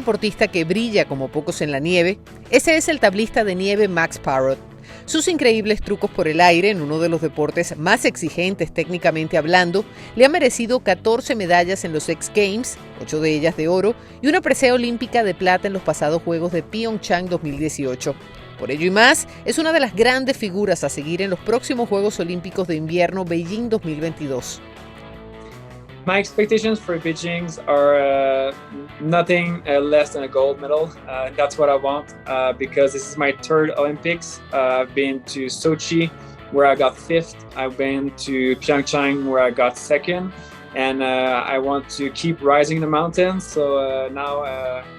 deportista que brilla como pocos en la nieve, ese es el tablista de nieve Max Parrot. Sus increíbles trucos por el aire en uno de los deportes más exigentes técnicamente hablando le ha merecido 14 medallas en los X Games, 8 de ellas de oro, y una presea olímpica de plata en los pasados Juegos de Pyeongchang 2018. Por ello y más, es una de las grandes figuras a seguir en los próximos Juegos Olímpicos de Invierno Beijing 2022. My expectations for Beijing are nothing less than a gold medal. That's what I want because this is my third Olympics. I've been to Sochi, where I got fifth. I've been to Pyeongchang, where I got second. And I want to keep rising the mountains. So now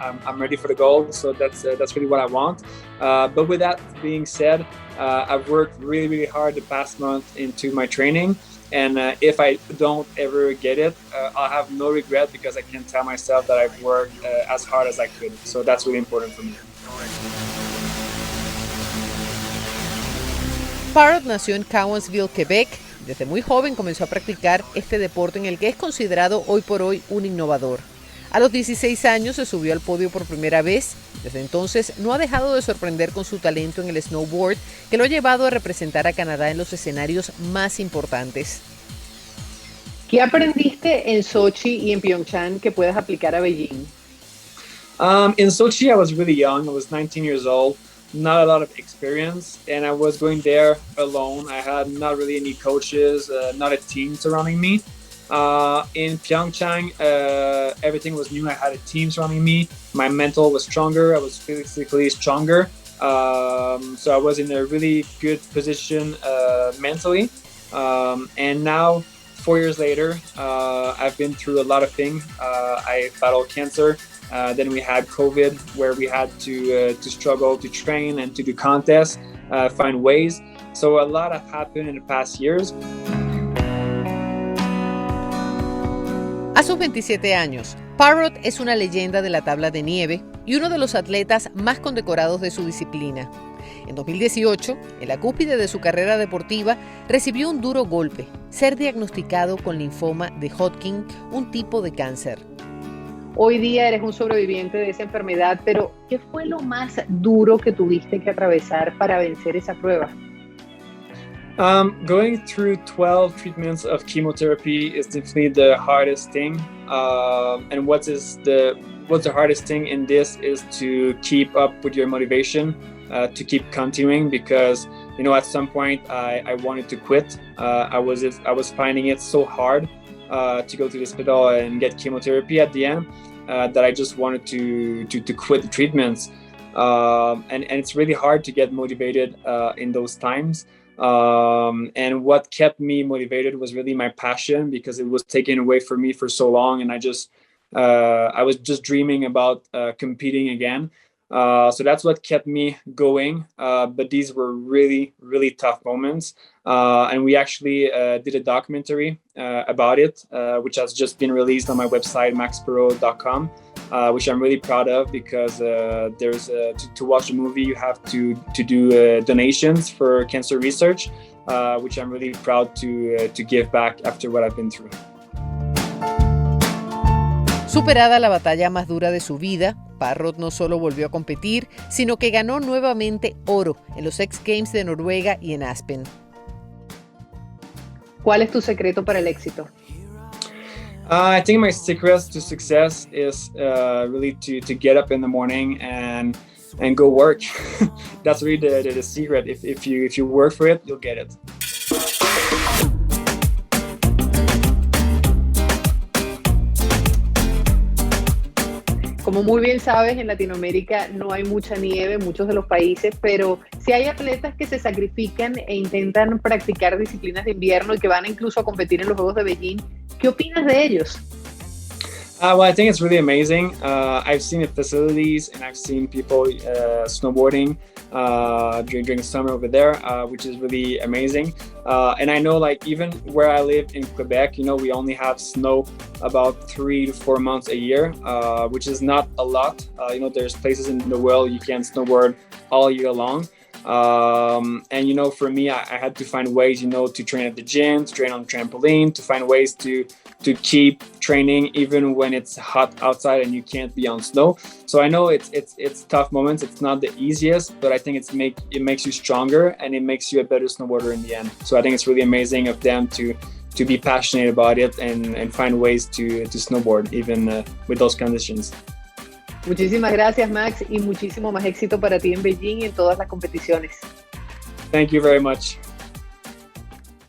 I'm ready for the gold. So that's really what I want. But with that being said, I've worked really, really hard the past month into my training. And if I don't ever get it, I'll have no regret because I can tell myself that I've worked as hard as I could. So that's really important for me. Parrot nació en Cowansville, Quebec. Desde muy joven comenzó a practicar este deporte en el que es considerado hoy por hoy un innovador. A los 16 años se subió al podio por primera vez. Desde entonces no ha dejado de sorprender con su talento en el snowboard, que lo ha llevado a representar a Canadá en los escenarios más importantes. ¿Qué aprendiste en Sochi y en Pyeongchang que puedas aplicar a Beijing? In Sochi, I was really young. I was 19 years old. Not a lot of experience, and I was going there alone. I had not really any coaches, not a team surrounding me. In Pyeongchang, everything was new. I had a team surrounding me. My mental was stronger. I was physically stronger. So I was in a really good position mentally. And now, 4 years later, I've been through a lot of things. I battled cancer. Then we had COVID, where we had to struggle to train and to do contests, find ways. So a lot has happened in the past years. A sus 27 años, Parrot es una leyenda de la tabla de nieve y uno de los atletas más condecorados de su disciplina. En 2018, en la cúspide de su carrera deportiva, recibió un duro golpe, ser diagnosticado con linfoma de Hodgkin, un tipo de cáncer. Hoy día eres un sobreviviente de esa enfermedad, pero ¿qué fue lo más duro que tuviste que atravesar para vencer esa prueba? Going through 12 treatments of chemotherapy is definitely the hardest thing. And what's the hardest thing in this is to keep up with your motivation, to keep continuing, because at some point I wanted to quit. I was finding it so hard to go to the hospital and get chemotherapy at the end that I just wanted to quit the treatments. And it's really hard to get motivated in those times. And what kept me motivated was really my passion, because it was taken away from me for so long, and I was just dreaming about competing again. So that's what kept me going. But these were really, really tough moments. And we actually did a documentary about it, which has just been released on my website, maxparrot.com. Which I'm really proud of, because there's to watch the movie you have to do donations for cancer research, which I'm really proud to give back after what I've been through. Superada la batalla más dura de su vida, Parrot no solo volvió a competir, sino que ganó nuevamente oro en los X Games de Noruega y en Aspen. ¿Cuál es tu secreto para el éxito? I think my secret to success is really to get up in the morning and go work. That's really the secret. If you work for it, you'll get it. Como muy bien sabes, en Latinoamérica no hay mucha nieve en muchos de los países, pero sí hay atletas que se sacrifican e intentan practicar disciplinas de invierno y que van incluso a competir en los Juegos de Beijing. ¿Qué opinas de ellos? Well, I think it's really amazing. I've seen the facilities, and I've seen people snowboarding during summer over there, which is really amazing. And I know, even where I live in Quebec, we only have snow about 3 to 4 months a year, which is not a lot. There's places in the world you can snowboard all year long. And for me, I had to find ways, to train at the gym, to train on the trampoline, to find ways to keep training even when it's hot outside and you can't be on snow. So I know it's tough moments. It's not the easiest, but I think it makes you stronger and it makes you a better snowboarder in the end. So I think it's really amazing of them to be passionate about it and find ways to snowboard even with those conditions. Muchísimas gracias, Max, y muchísimo más éxito para ti en Beijing y en todas las competiciones. Thank you very much.